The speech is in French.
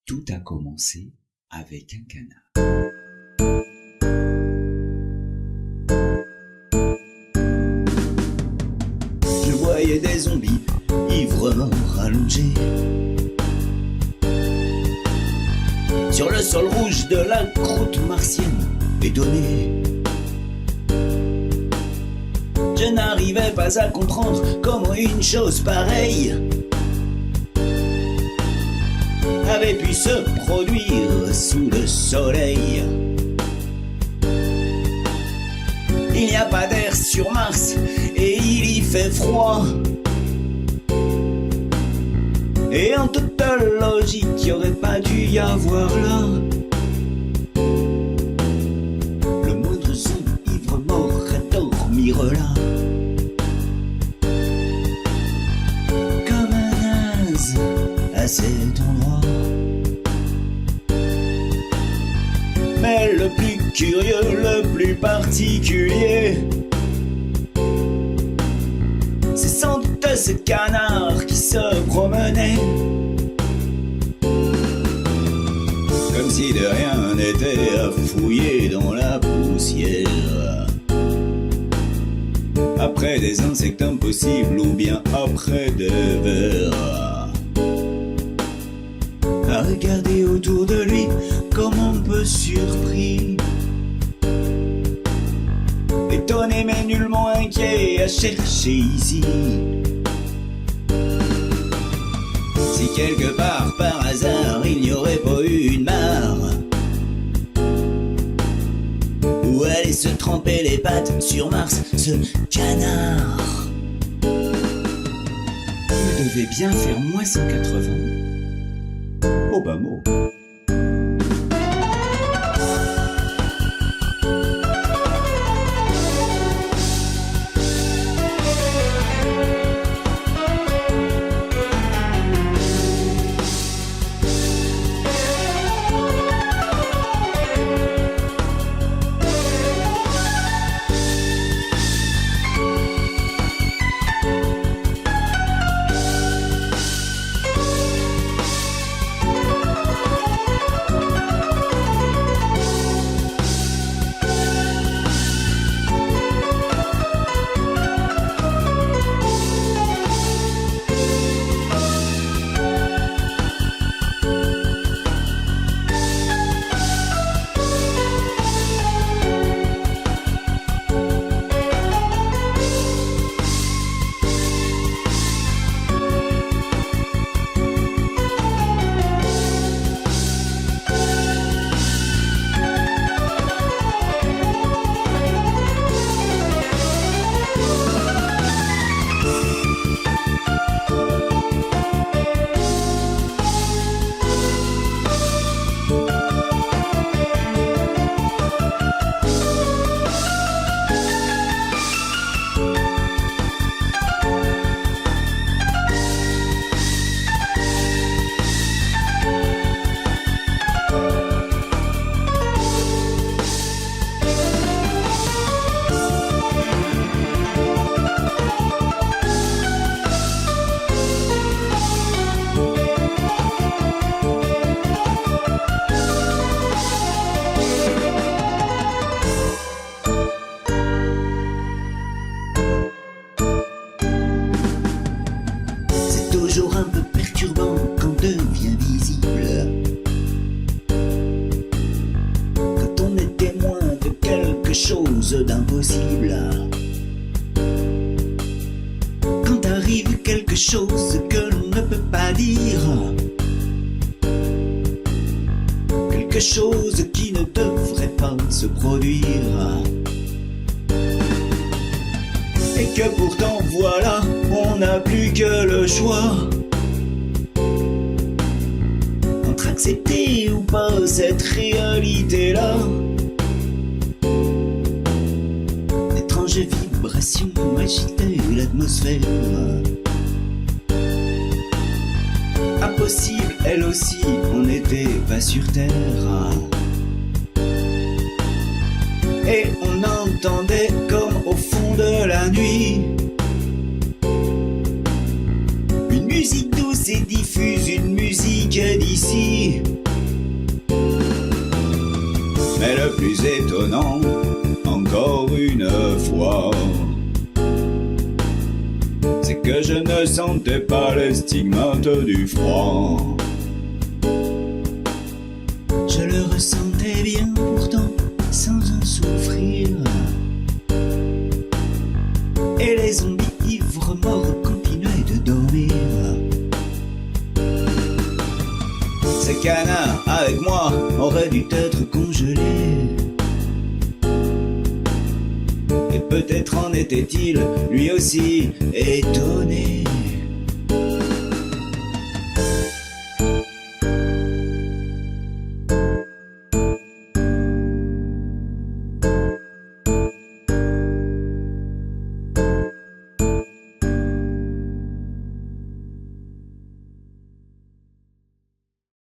Tout a commencé avec un canard. Je voyais des zombies ivres rallongés sur le sol rouge de la croûte martienne, étonné. Je n'arrivais pas à comprendre comment une chose pareille avait pu se produire sous le soleil. Il n'y a pas d'air sur Mars et il y fait froid. Et en toute logique, il n'y aurait pas dû y avoir là le moindre son ivre mort à dormir là. Comme un naze à cet endroit. Mais le plus curieux, le plus particulier, c'est sans doute ce canard qui se promenait comme si de rien n'était à fouiller dans la poussière. Après des insectes impossibles ou bien après des vers. À regarder autour de lui comme un peu surpris, étonné mais nullement inquiet à chercher ici si quelque part par hasard il n'y aurait pas eu une mare où aller se tremper les pattes sur Mars, ce canard. Il devait bien faire moins 180 au bas mot. Toujours un peu perturbant quand devient visible, quand on est témoin de quelque chose d'impossible, quand arrive quelque chose que l'on ne peut pas dire, quelque chose qui ne devrait pas se produire, et que pourtant voilà, on n'a plus que le choix entre accepter ou pas cette réalité-là. D'étranges vibrations agitaient l'atmosphère. Impossible, elle aussi, on n'était pas sur Terre. Et on entendait comme au fond de la nuit une musique douce et diffuse, une musique sortait d'ici. Mais le plus étonnant, encore une fois, c'est que je ne sentais pas les stigmates du froid. Je le ressentais bien pourtant, sans en souffrir. Et les zombies ivres morts continuaient de dormir. Ces canards avec moi auraient dû être congelés. Et peut-être en était-il lui aussi étonné.